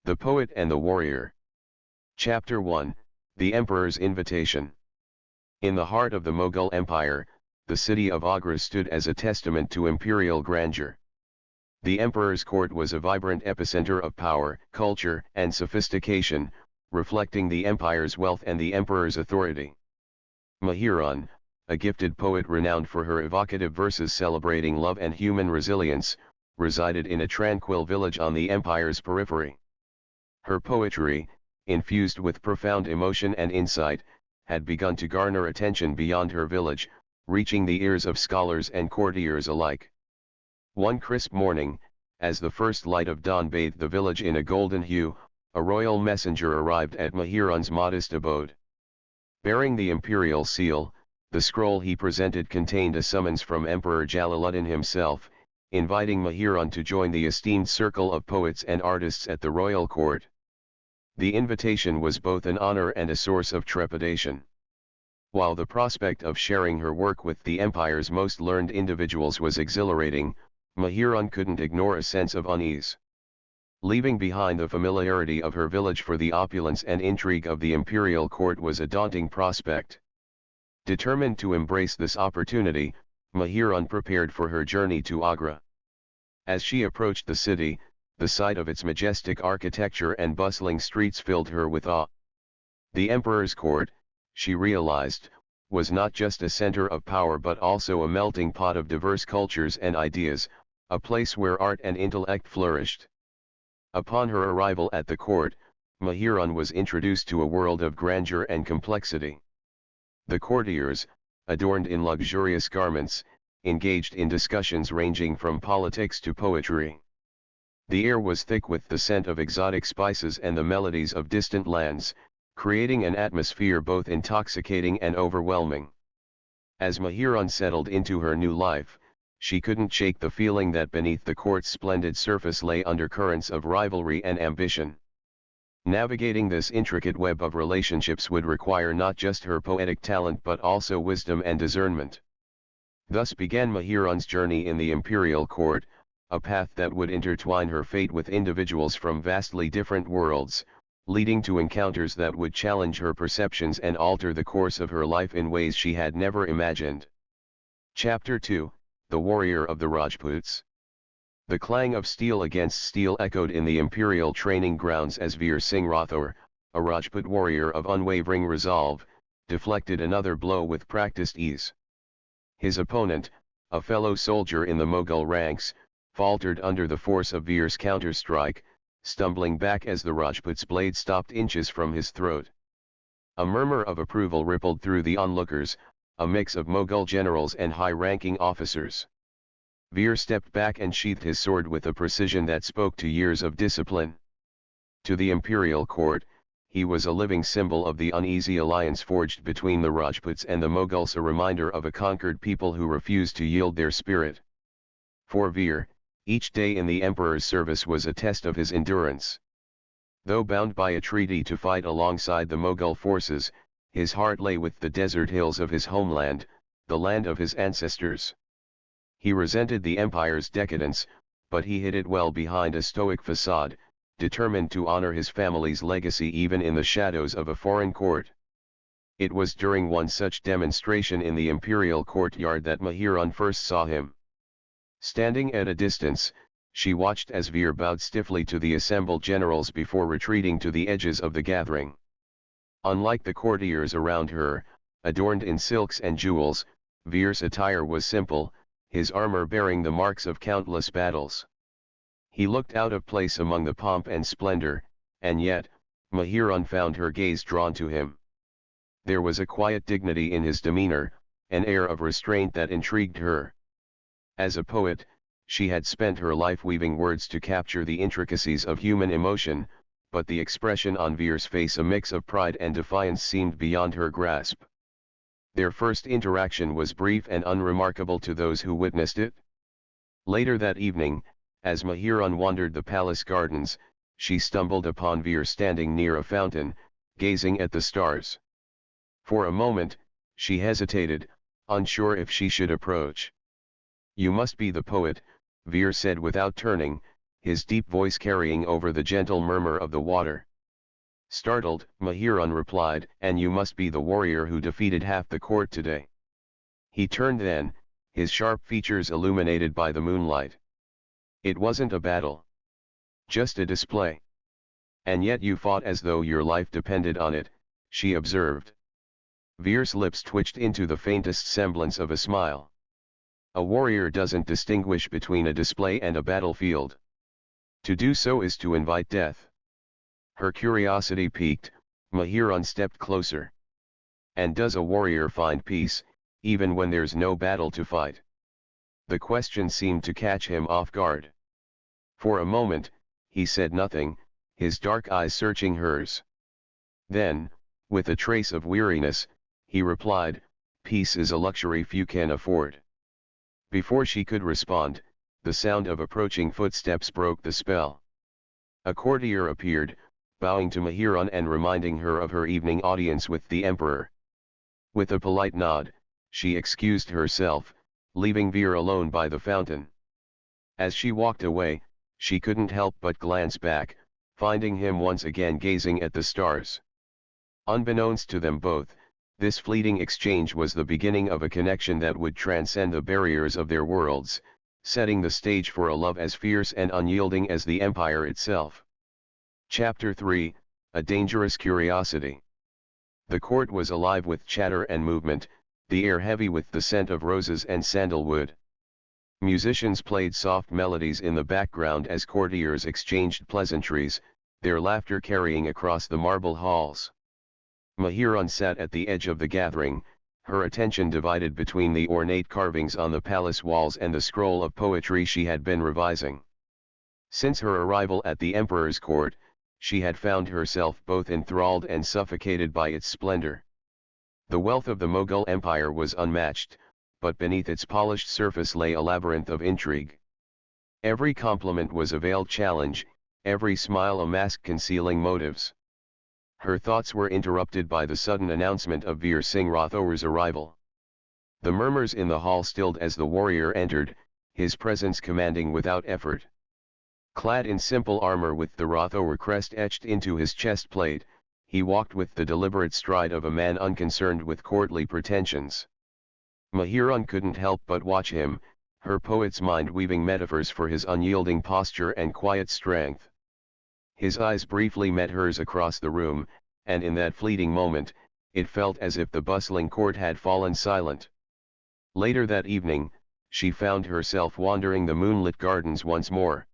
The Poet and the Warrior. Chapter 1, The Emperor's Invitation. In the heart of the Mughal Empire, the city of Agra stood as a testament to imperial grandeur. The emperor's court was a vibrant epicenter of power, culture, and sophistication, reflecting the empire's wealth and the emperor's authority. Meherun, a gifted poet renowned for her evocative verses celebrating love and human resilience, resided in a tranquil village on the empire's periphery. Her poetry, infused with profound emotion and insight, had begun to garner attention beyond her village, reaching the ears of scholars and courtiers alike. One crisp morning, as the first light of dawn bathed the village in a golden hue, a royal messenger arrived at Meherun's modest abode. Bearing the imperial seal, the scroll he presented contained a summons from Emperor Jalaluddin himself, inviting Meherun to join the esteemed circle of poets and artists at the royal court. The invitation was both an honor and a source of trepidation. While the prospect of sharing her work with the empire's most learned individuals was exhilarating, Meherun couldn't ignore a sense of unease. Leaving behind the familiarity of her village for the opulence and intrigue of the imperial court was a daunting prospect. Determined to embrace this opportunity, Meherun prepared for her journey to Agra. As she approached the city, the sight of its majestic architecture and bustling streets filled her with awe. The emperor's court, she realized, was not just a center of power but also a melting pot of diverse cultures and ideas, a place where art and intellect flourished. Upon her arrival at the court, Meherun was introduced to a world of grandeur and complexity. The courtiers, adorned in luxurious garments, engaged in discussions ranging from politics to poetry. The air was thick with the scent of exotic spices and the melodies of distant lands, creating an atmosphere both intoxicating and overwhelming. As Meherun settled into her new life, she couldn't shake the feeling that beneath the court's splendid surface lay undercurrents of rivalry and ambition. Navigating this intricate web of relationships would require not just her poetic talent but also wisdom and discernment. Thus began Meherun's journey in the imperial court, a path that would intertwine her fate with individuals from vastly different worlds, leading to encounters that would challenge her perceptions and alter the course of her life in ways she had never imagined. Chapter 2, The Warrior of the Rajputs. The clang of steel against steel echoed in the imperial training grounds as Veer Singh Rathore, a Rajput warrior of unwavering resolve, deflected another blow with practiced ease. His opponent, a fellow soldier in the Mughal ranks, faltered under the force of Veer's counter-strike, stumbling back as the Rajput's blade stopped inches from his throat. A murmur of approval rippled through the onlookers, a mix of Mughal generals and high-ranking officers. Veer stepped back and sheathed his sword with a precision that spoke to years of discipline. To the imperial court, he was a living symbol of the uneasy alliance forged between the Rajputs and the Mughals, a reminder of a conquered people who refused to yield their spirit. For Veer, each day in the emperor's service was a test of his endurance. Though bound by a treaty to fight alongside the Mughal forces, his heart lay with the desert hills of his homeland, the land of his ancestors. He resented the empire's decadence, but he hid it well behind a stoic facade, determined to honor his family's legacy even in the shadows of a foreign court. It was during one such demonstration in the imperial courtyard that Meherun first saw him. Standing at a distance, she watched as Veer bowed stiffly to the assembled generals before retreating to the edges of the gathering. Unlike the courtiers around her, adorned in silks and jewels, Veer's attire was simple, his armor bearing the marks of countless battles. He looked out of place among the pomp and splendor, and yet, Meherun found her gaze drawn to him. There was a quiet dignity in his demeanor, an air of restraint that intrigued her. As a poet, she had spent her life weaving words to capture the intricacies of human emotion, but the expression on Veer's face, a mix of pride and defiance, seemed beyond her grasp. Their first interaction was brief and unremarkable to those who witnessed it. Later that evening, as Meherun wandered the palace gardens, she stumbled upon Veer standing near a fountain, gazing at the stars. For a moment, she hesitated, unsure if she should approach. "You must be the poet," Veer said without turning, his deep voice carrying over the gentle murmur of the water. Startled, Meherun replied, "And you must be the warrior who defeated half the court today." He turned then, his sharp features illuminated by the moonlight. "It wasn't a battle. Just a display." "And yet you fought as though your life depended on it," she observed. Veer's lips twitched into the faintest semblance of a smile. "A warrior doesn't distinguish between a display and a battlefield. To do so is to invite death." Her curiosity piqued, Meherun stepped closer. "And does a warrior find peace, even when there's no battle to fight?" The question seemed to catch him off guard. For a moment, he said nothing, his dark eyes searching hers. Then, with a trace of weariness, he replied, "Peace is a luxury few can afford." Before she could respond, the sound of approaching footsteps broke the spell. A courtier appeared, bowing to Meherun and reminding her of her evening audience with the emperor. With a polite nod, she excused herself, leaving Veer alone by the fountain. As she walked away, she couldn't help but glance back, finding him once again gazing at the stars. Unbeknownst to them both, this fleeting exchange was the beginning of a connection that would transcend the barriers of their worlds, setting the stage for a love as fierce and unyielding as the empire itself. Chapter 3, A Dangerous Curiosity. The court was alive with chatter and movement, the air heavy with the scent of roses and sandalwood. Musicians played soft melodies in the background as courtiers exchanged pleasantries, their laughter carrying across the marble halls. Meherun sat at the edge of the gathering, her attention divided between the ornate carvings on the palace walls and the scroll of poetry she had been revising. Since her arrival at the emperor's court, she had found herself both enthralled and suffocated by its splendor. The wealth of the Mughal Empire was unmatched, but beneath its polished surface lay a labyrinth of intrigue. Every compliment was a veiled challenge, every smile a mask concealing motives. Her thoughts were interrupted by the sudden announcement of Veer Singh Rathore's arrival. The murmurs in the hall stilled as the warrior entered, his presence commanding without effort. Clad in simple armor with the Rathore crest etched into his chest plate, he walked with the deliberate stride of a man unconcerned with courtly pretensions. Meherun couldn't help but watch him, her poet's mind weaving metaphors for his unyielding posture and quiet strength. His eyes briefly met hers across the room, and in that fleeting moment, it felt as if the bustling court had fallen silent. Later that evening, she found herself wandering the moonlit gardens once more.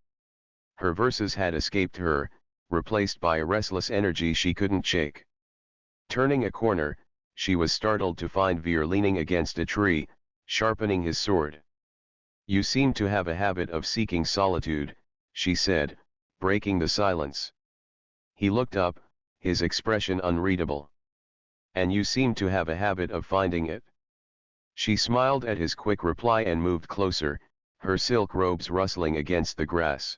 Her verses had escaped her, replaced by a restless energy she couldn't shake. Turning a corner, she was startled to find Veer leaning against a tree, sharpening his sword. "You seem to have a habit of seeking solitude," she said, breaking the silence. He looked up, his expression unreadable. "And you seem to have a habit of finding it." She smiled at his quick reply and moved closer, her silk robes rustling against the grass.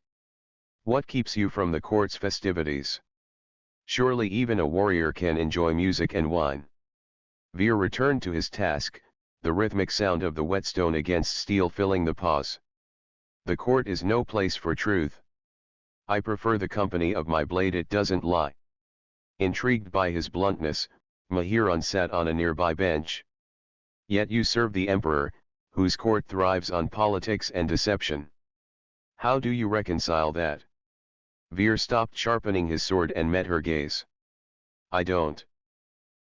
"What keeps you from the court's festivities? Surely even a warrior can enjoy music and wine." Veer returned to his task, the rhythmic sound of the whetstone against steel filling the pause. "The court is no place for truth. I prefer the company of my blade, it doesn't lie." Intrigued by his bluntness, Meherun sat on a nearby bench. "Yet you serve the emperor, whose court thrives on politics and deception. How do you reconcile that?" Veer stopped sharpening his sword and met her gaze. "I don't.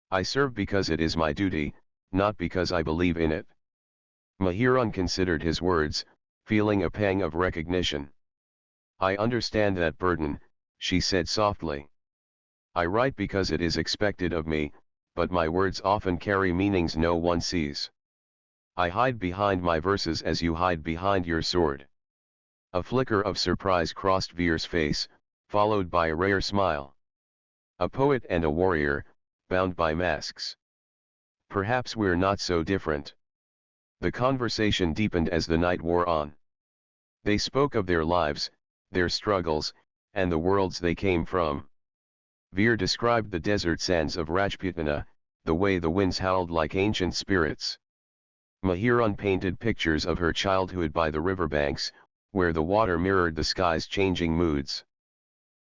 I serve because it is my duty, not because I believe in it." Meherun considered his words, feeling a pang of recognition. "I understand that burden," she said softly. "I write because it is expected of me, but my words often carry meanings no one sees. I hide behind my verses as you hide behind your sword." A flicker of surprise crossed Veer's face, followed by a rare smile. "A poet and a warrior, bound by masks. Perhaps we're not so different." The conversation deepened as the night wore on. They spoke of their lives, their struggles, and the worlds they came from. Veer described the desert sands of Rajputana, the way the winds howled like ancient spirits. Meherun painted pictures of her childhood by the riverbanks, where the water mirrored the sky's changing moods.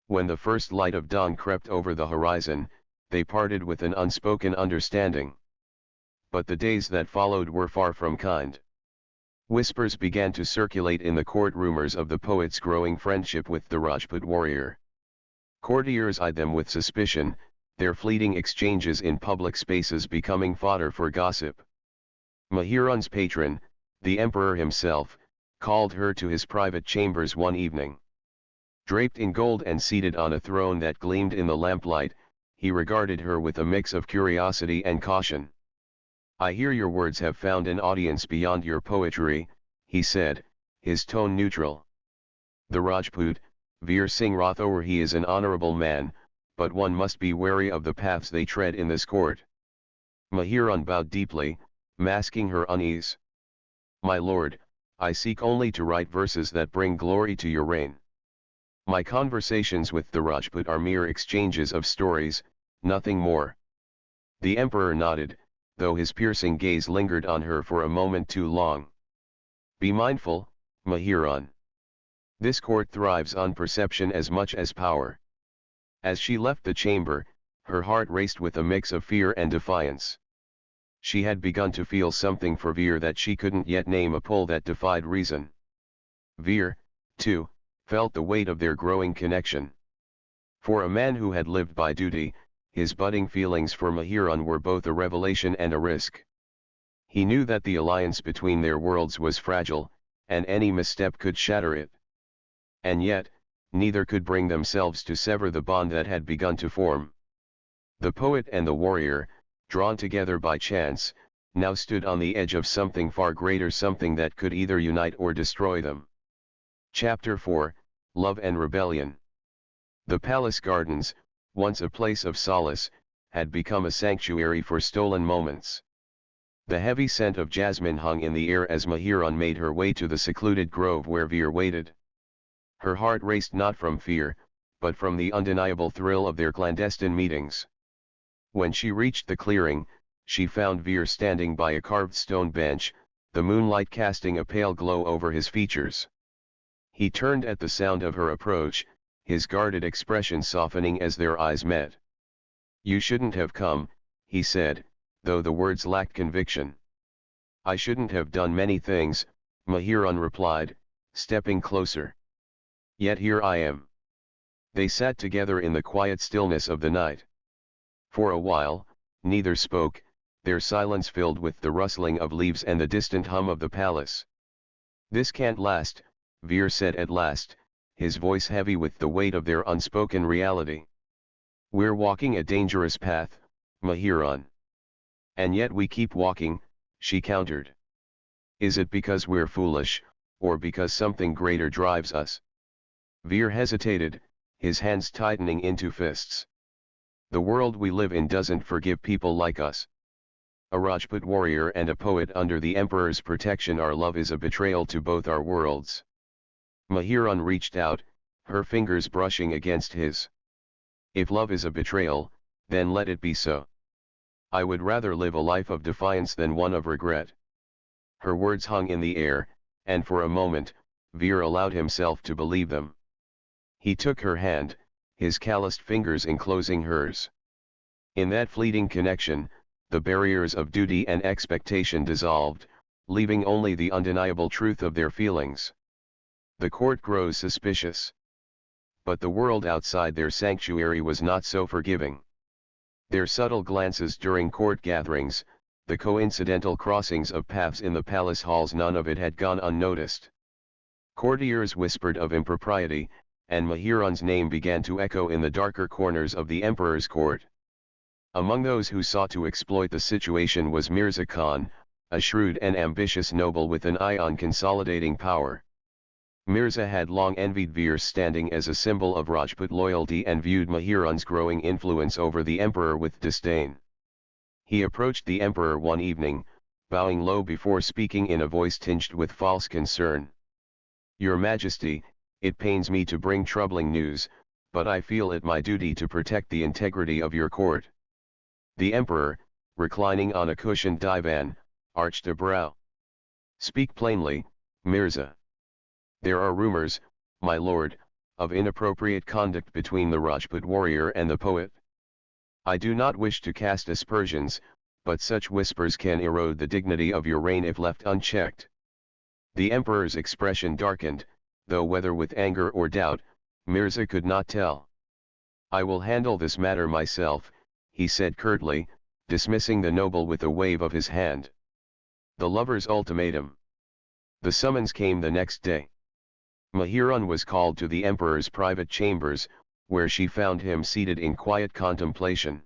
When the first light of dawn crept over the horizon, they parted with an unspoken understanding. But the days that followed were far from kind. Whispers began to circulate in the court, rumors of the poet's growing friendship with the Rajput warrior. Courtiers eyed them with suspicion, their fleeting exchanges in public spaces becoming fodder for gossip. Meherun's patron, the emperor himself, called her to his private chambers one evening. Draped in gold and seated on a throne that gleamed in the lamplight, he regarded her with a mix of curiosity and caution. "I hear your words have found an audience beyond your poetry," he said, his tone neutral. "The Rajput, Veer Singh Rathour, he is an honorable man, but one must be wary of the paths they tread in this court." Meherun bowed deeply, masking her unease. "My lord, I seek only to write verses that bring glory to your reign. My conversations with the Rajput are mere exchanges of stories, nothing more." The emperor nodded, though his piercing gaze lingered on her for a moment too long. "Be mindful, Meherun. This court thrives on perception as much as power." As she left the chamber, her heart raced with a mix of fear and defiance. She had begun to feel something for Veer that she couldn't yet name, a pull that defied reason. Veer, too, felt the weight of their growing connection. For a man who had lived by duty, his budding feelings for Meherun were both a revelation and a risk. He knew that the alliance between their worlds was fragile, and any misstep could shatter it. And yet, neither could bring themselves to sever the bond that had begun to form. The poet and the warrior, drawn together by chance, now stood on the edge of something far greater, something that could either unite or destroy them. Chapter 4, Love and Rebellion. The palace gardens, once a place of solace, had become a sanctuary for stolen moments. The heavy scent of jasmine hung in the air as Meherun made her way to the secluded grove where Veer waited. Her heart raced not from fear, but from the undeniable thrill of their clandestine meetings. When she reached the clearing, she found Veer standing by a carved stone bench, the moonlight casting a pale glow over his features. He turned at the sound of her approach, his guarded expression softening as their eyes met. "You shouldn't have come," he said, though the words lacked conviction. "I shouldn't have done many things," Meherun replied, stepping closer. "Yet here I am." They sat together in the quiet stillness of the night. For a while, neither spoke, their silence filled with the rustling of leaves and the distant hum of the palace. "This can't last," Veer said at last, his voice heavy with the weight of their unspoken reality. "We're walking a dangerous path, Meherun." "And yet we keep walking," she countered. "Is it because we're foolish, or because something greater drives us?" Veer hesitated, his hands tightening into fists. "The world we live in doesn't forgive people like us. A Rajput warrior and a poet under the emperor's protection, our love is a betrayal to both our worlds." Meherun reached out, her fingers brushing against his. "If love is a betrayal, then let it be so. I would rather live a life of defiance than one of regret." Her words hung in the air, and for a moment, Veer allowed himself to believe them. He took her hand, his calloused fingers enclosing hers. In that fleeting connection, the barriers of duty and expectation dissolved, leaving only the undeniable truth of their feelings. The court grows suspicious. But the world outside their sanctuary was not so forgiving. Their subtle glances during court gatherings, the coincidental crossings of paths in the palace halls, none of it had gone unnoticed. Courtiers whispered of impropriety, and Meherun's name began to echo in the darker corners of the emperor's court. Among those who sought to exploit the situation was Mirza Khan, a shrewd and ambitious noble with an eye on consolidating power. Mirza had long envied Veer's standing as a symbol of Rajput loyalty and viewed Meherun's growing influence over the emperor with disdain. He approached the emperor one evening, bowing low before speaking in a voice tinged with false concern. "Your Majesty, it pains me to bring troubling news, but I feel it my duty to protect the integrity of your court." The emperor, reclining on a cushioned divan, arched a brow. "Speak plainly, Mirza." There are rumors, my lord, of inappropriate conduct between the Rajput warrior and the poet. I do not wish to cast aspersions, but such whispers can erode the dignity of your reign if left unchecked. The emperor's expression darkened, though whether with anger or doubt, Mirza could not tell. I will handle this matter myself, he said curtly, dismissing the noble with a wave of his hand. The lover's ultimatum. The summons came the next day. Meherun was called to the emperor's private chambers, where she found him seated in quiet contemplation.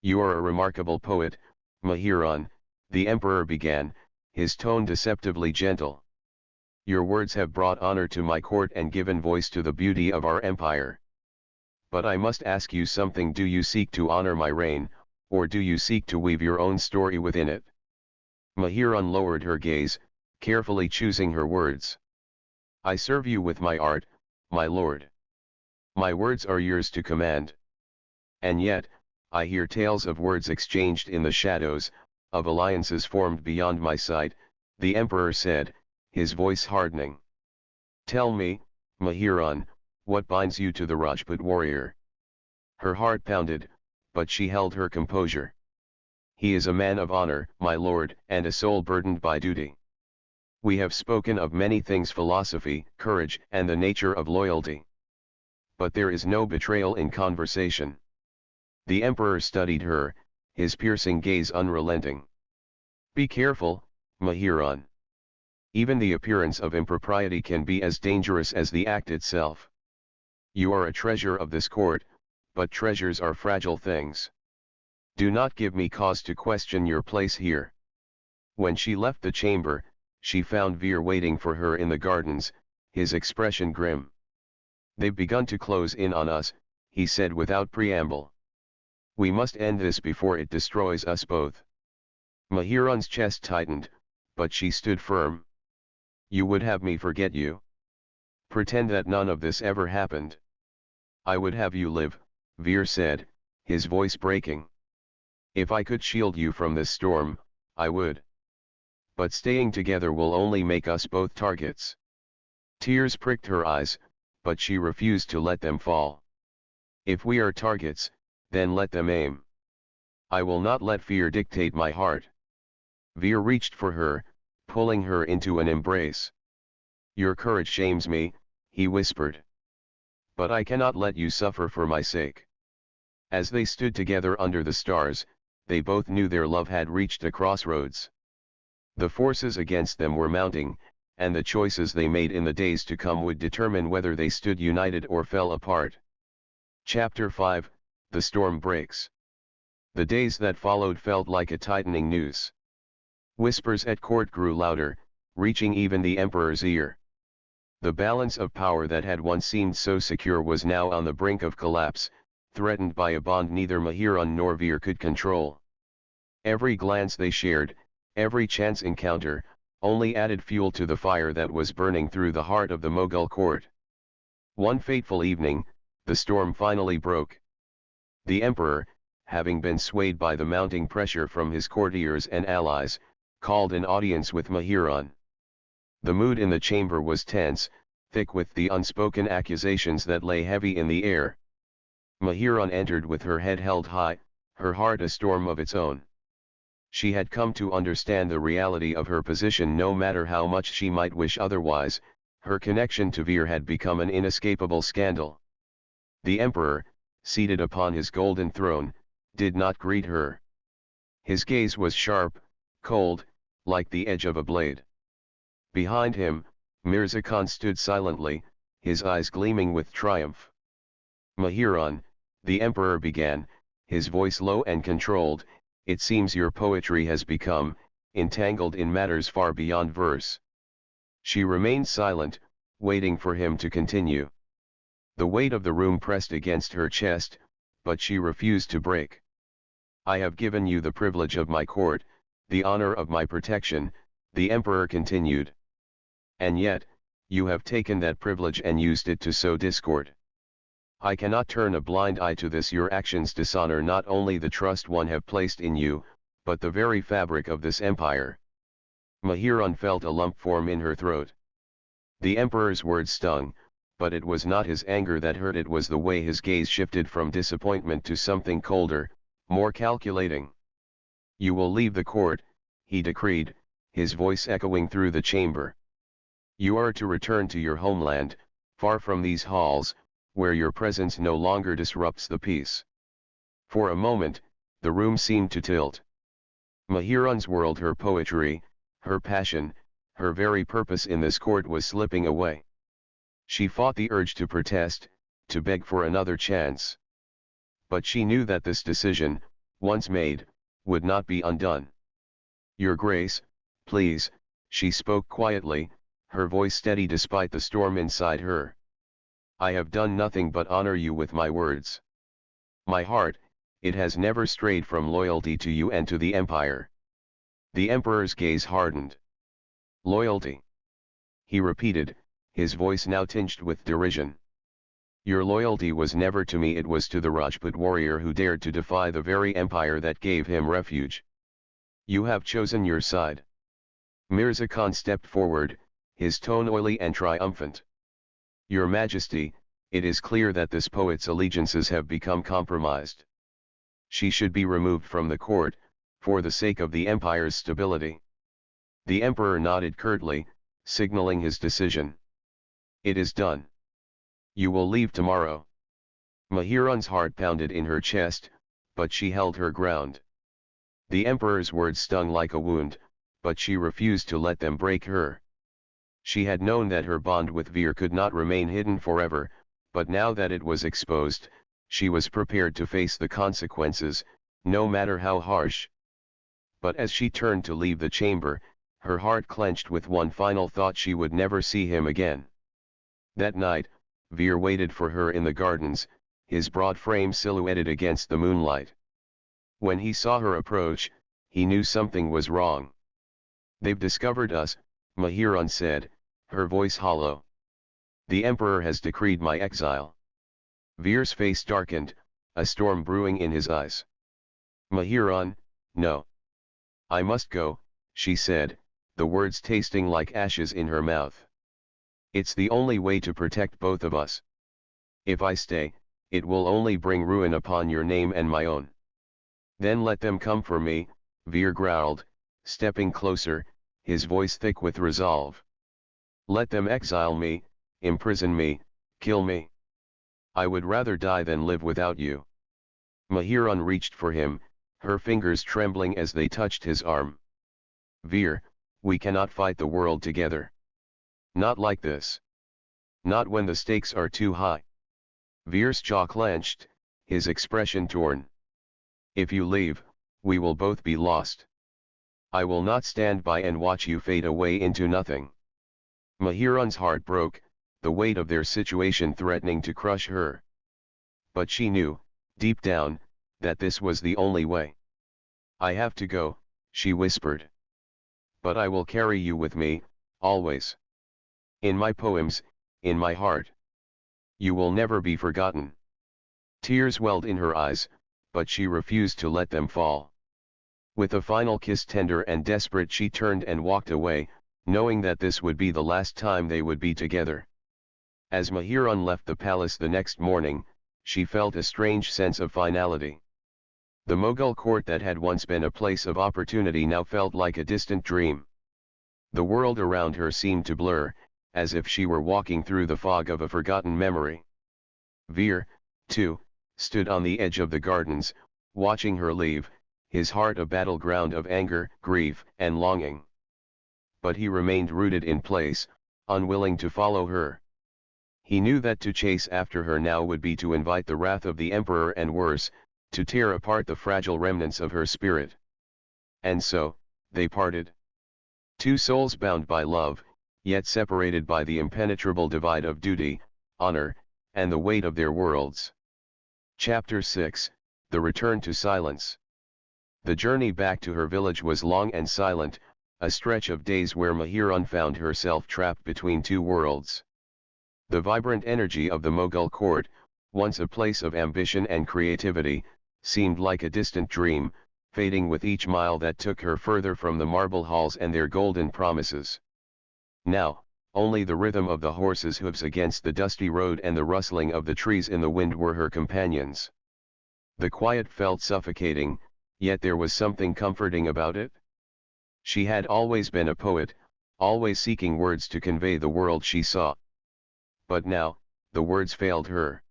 You are a remarkable poet, Meherun, the emperor began, his tone deceptively gentle. Your words have brought honor to my court and given voice to the beauty of our empire. But I must ask you something. Do you seek to honor my reign, or do you seek to weave your own story within it? Meherun lowered her gaze, carefully choosing her words. I serve you with my art, my lord. My words are yours to command. And yet, I hear tales of words exchanged in the shadows, of alliances formed beyond my sight, the emperor said, his voice hardening. Tell me, Meherun, what binds you to the Rajput warrior? Her heart pounded, but she held her composure. He is a man of honor, my lord, and a soul burdened by duty. We have spoken of many things: philosophy, courage, and the nature of loyalty. But there is no betrayal in conversation. The emperor studied her, his piercing gaze unrelenting. Be careful, Meherun. Even the appearance of impropriety can be as dangerous as the act itself. You are a treasure of this court, but treasures are fragile things. Do not give me cause to question your place here. When she left the chamber, she found Veer waiting for her in the gardens, his expression grim. They've begun to close in on us, he said without preamble. We must end this before it destroys us both. Meherun's chest tightened, but she stood firm. You would have me forget you? Pretend that none of this ever happened. I would have you live, Veer said, his voice breaking. If I could shield you from this storm, I would. But staying together will only make us both targets. Tears pricked her eyes, but she refused to let them fall. If we are targets, then let them aim. I will not let fear dictate my heart. Veer reached for her, pulling her into an embrace. Your courage shames me, he whispered. But I cannot let you suffer for my sake. As they stood together under the stars, they both knew their love had reached a crossroads. The forces against them were mounting, and the choices they made in the days to come would determine whether they stood united or fell apart. Chapter 5, The Storm Breaks. The days that followed felt like a tightening noose. Whispers at court grew louder, reaching even the emperor's ear. The balance of power that had once seemed so secure was now on the brink of collapse, threatened by a bond neither Meherun nor Veer could control. Every glance they shared, every chance encounter, only added fuel to the fire that was burning through the heart of the Mughal court. One fateful evening, the storm finally broke. The emperor, having been swayed by the mounting pressure from his courtiers and allies, called an audience with Meherun. The mood in the chamber was tense, thick with the unspoken accusations that lay heavy in the air. Meherun entered with her head held high, her heart a storm of its own. She had come to understand the reality of her position. No matter how much she might wish otherwise, her connection to Veer had become an inescapable scandal. The emperor, seated upon his golden throne, did not greet her. His gaze was sharp, cold, like the edge of a blade. Behind him, Mirza Khan stood silently, his eyes gleaming with triumph. Meherun, the emperor began, his voice low and controlled, it seems your poetry has become entangled in matters far beyond verse. She remained silent, waiting for him to continue. The weight of the room pressed against her chest, but she refused to break. I have given you the privilege of my court, the honor of my protection, the emperor continued. And yet, you have taken that privilege and used it to sow discord. I cannot turn a blind eye to this. Your actions dishonor not only the trust one have placed in you, but the very fabric of this empire. Meherun felt a lump form in her throat. The emperor's words stung, but it was not his anger that hurt, it was the way his gaze shifted from disappointment to something colder, more calculating. "You will leave the court," he decreed, his voice echoing through the chamber. "You are to return to your homeland, far from these halls, where your presence no longer disrupts the peace." For a moment, the room seemed to tilt. Meherun's world, her poetry, her passion, her very purpose in this court was slipping away. She fought the urge to protest, to beg for another chance. But she knew that this decision, once made, would not be undone. "Your Grace, please," she spoke quietly, her voice steady despite the storm inside her. "I have done nothing but honor you with my words. My heart, it has never strayed from loyalty to you and to the Empire." The Emperor's gaze hardened. "Loyalty?" he repeated, his voice now tinged with derision. "Your loyalty was never to me, it was to the Rajput warrior who dared to defy the very empire that gave him refuge. You have chosen your side." Mirza Khan stepped forward, his tone oily and triumphant. "Your Majesty, it is clear that this poet's allegiances have become compromised. She should be removed from the court, for the sake of the empire's stability." The emperor nodded curtly, signaling his decision. "It is done. You will leave tomorrow." Meherun's heart pounded in her chest, but she held her ground. The emperor's words stung like a wound, but she refused to let them break her. She had known that her bond with Veer could not remain hidden forever, but now that it was exposed, she was prepared to face the consequences, no matter how harsh. But as she turned to leave the chamber, her heart clenched with one final thought: she would never see him again. That night, Veer waited for her in the gardens, his broad frame silhouetted against the moonlight. When he saw her approach, he knew something was wrong. "They've discovered us," Meherun said, her voice hollow. "The Emperor has decreed my exile." Veer's face darkened, a storm brewing in his eyes. "Meherun, no. I must go," she said, the words tasting like ashes in her mouth. "It's the only way to protect both of us. If I stay, it will only bring ruin upon your name and my own." "Then let them come for me," Veer growled, stepping closer, his voice thick with resolve. "Let them exile me, imprison me, kill me. I would rather die than live without you." Meherun reached for him, her fingers trembling as they touched his arm. "Veer, we cannot fight the world together. Not like this. Not when the stakes are too high." Veer's jaw clenched, his expression torn. "If you leave, we will both be lost. I will not stand by and watch you fade away into nothing." Meherun's heart broke, the weight of their situation threatening to crush her. But she knew, deep down, that this was the only way. "I have to go," she whispered. "But I will carry you with me, always. In my poems, in my heart. You will never be forgotten." Tears welled in her eyes, but she refused to let them fall. With a final kiss, tender and desperate, she turned and walked away, knowing that this would be the last time they would be together. As Meherun left the palace the next morning, she felt a strange sense of finality. The Mughal court that had once been a place of opportunity now felt like a distant dream. The world around her seemed to blur, as if she were walking through the fog of a forgotten memory. Veer, too, stood on the edge of the gardens, watching her leave, his heart a battleground of anger, grief, and longing. But he remained rooted in place, unwilling to follow her. He knew that to chase after her now would be to invite the wrath of the Emperor, and worse, to tear apart the fragile remnants of her spirit. And so, they parted. Two souls bound by love, yet separated by the impenetrable divide of duty, honor, and the weight of their worlds. Chapter 6, The Return to Silence. The journey back to her village was long and silent, a stretch of days where Meherun found herself trapped between two worlds. The vibrant energy of the Mughal court, once a place of ambition and creativity, seemed like a distant dream, fading with each mile that took her further from the marble halls and their golden promises. Now, Only the rhythm of the horses' hooves against the dusty road and the rustling of the trees in the wind were her companions. The quiet felt suffocating, yet there was something comforting about it. She had always been a poet, always seeking words to convey the world she saw. But now, the words failed her.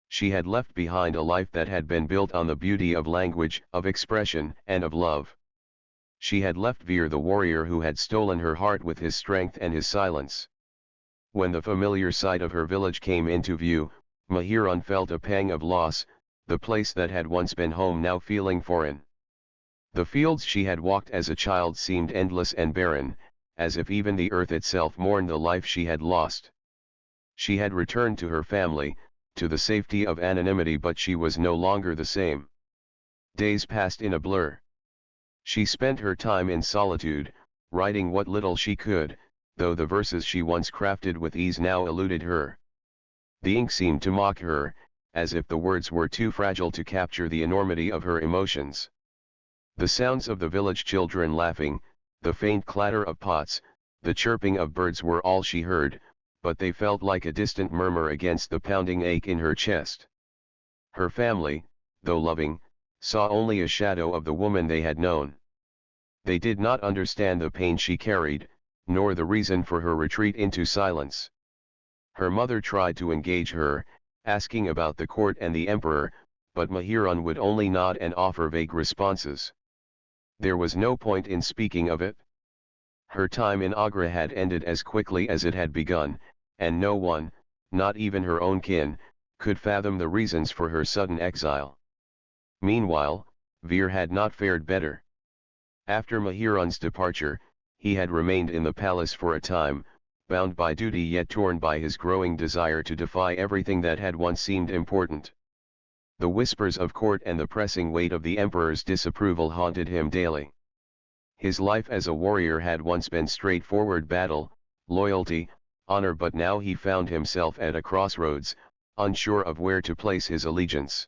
She had left behind a life that had been built on the beauty of language, of expression, and of love. She had left Veer the warrior who had stolen her heart with his strength and his silence. When the familiar sight of her village came into view, Meherun felt a pang of loss, the place that had once been home now feeling foreign. The fields she had walked as a child seemed endless and barren, as if even the earth itself mourned the life she had lost. She had returned to her family, to the safety of anonymity, but she was no longer the same. Days passed in a blur. She spent her time in solitude, writing what little she could, though the verses she once crafted with ease now eluded her. The ink seemed to mock her, as if the words were too fragile to capture the enormity of her emotions. The sounds of the village children laughing, the faint clatter of pots, the chirping of birds were all she heard, but they felt like a distant murmur against the pounding ache in her chest. Her family, though loving, saw only a shadow of the woman they had known. They did not understand the pain she carried, nor the reason for her retreat into silence. Her mother tried to engage her, asking about the court and the emperor, but Meherun would only nod and offer vague responses. There was no point in speaking of it. Her time in Agra had ended as quickly as it had begun, and no one, not even her own kin, could fathom the reasons for her sudden exile. Meanwhile, Veer had not fared better. After Meherun's departure, he had remained in the palace for a time, bound by duty yet torn by his growing desire to defy everything that had once seemed important. The whispers of court and the pressing weight of the emperor's disapproval haunted him daily. His life as a warrior had once been straightforward battle, loyalty, honor, but now he found himself at a crossroads, unsure of where to place his allegiance.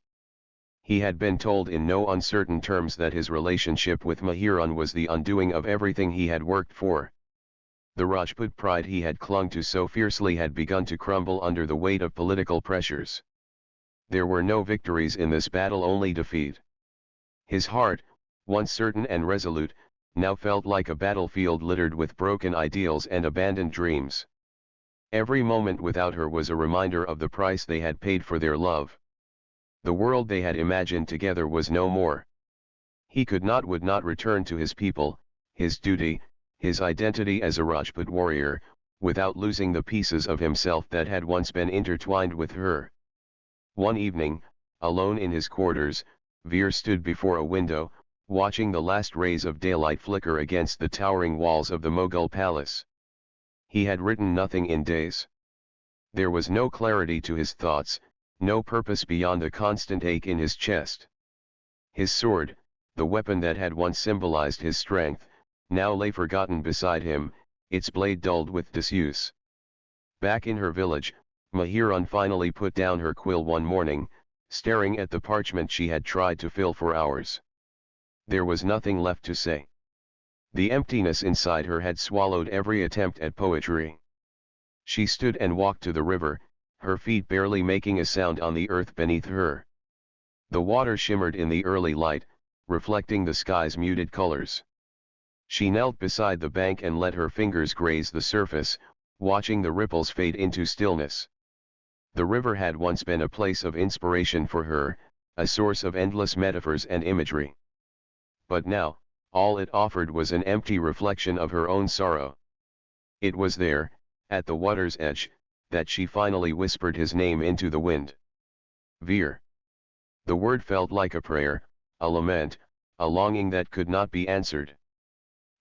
He had been told in no uncertain terms that his relationship with Meherun was the undoing of everything he had worked for. The Rajput pride he had clung to so fiercely had begun to crumble under the weight of political pressures. There were no victories in this battle, only defeat. His heart, once certain and resolute, now felt like a battlefield littered with broken ideals and abandoned dreams. Every moment without her was a reminder of the price they had paid for their love. The world they had imagined together was no more. He would not return to his people, his duty, his identity as a Rajput warrior, without losing the pieces of himself that had once been intertwined with her. One evening, alone in his quarters, Veer stood before a window, watching the last rays of daylight flicker against the towering walls of the Mughal palace. He had written nothing in days. There was no clarity to his thoughts, no purpose beyond a constant ache in his chest. His sword, the weapon that had once symbolized his strength, now lay forgotten beside him, its blade dulled with disuse. Back in her village, Meherun finally put down her quill one morning, staring at the parchment she had tried to fill for hours. There was nothing left to say. The emptiness inside her had swallowed every attempt at poetry. She stood and walked to the river, her feet barely making a sound on the earth beneath her. The water shimmered in the early light, reflecting the sky's muted colors. She knelt beside the bank and let her fingers graze the surface, watching the ripples fade into stillness. The river had once been a place of inspiration for her, a source of endless metaphors and imagery. But now, all it offered was an empty reflection of her own sorrow. It was there, at the water's edge, that she finally whispered his name into the wind. Veer. The word felt like a prayer, a lament, a longing that could not be answered.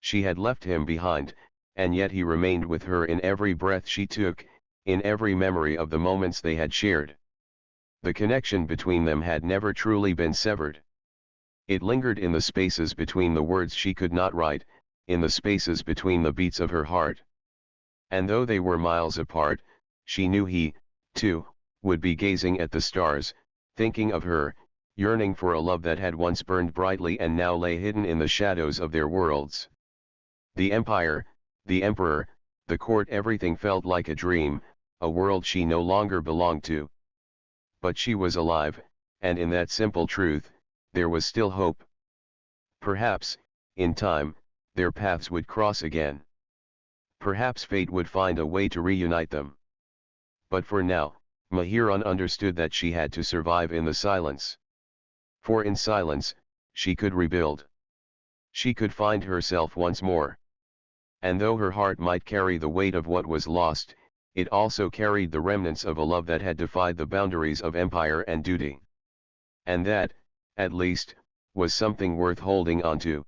She had left him behind, and yet he remained with her in every breath she took, in every memory of the moments they had shared. The connection between them had never truly been severed. It lingered in the spaces between the words she could not write, in the spaces between the beats of her heart. And though they were miles apart, she knew he, too, would be gazing at the stars, thinking of her, yearning for a love that had once burned brightly and now lay hidden in the shadows of their worlds. The empire, the emperor, the court everything felt like a dream, a world she no longer belonged to. But she was alive, and in that simple truth, there was still hope. Perhaps, in time, their paths would cross again. Perhaps fate would find a way to reunite them. But for now, Meherun understood that she had to survive in the silence. For in silence, she could rebuild. She could find herself once more. And though her heart might carry the weight of what was lost, it also carried the remnants of a love that had defied the boundaries of empire and duty. And that, at least, was something worth holding on to.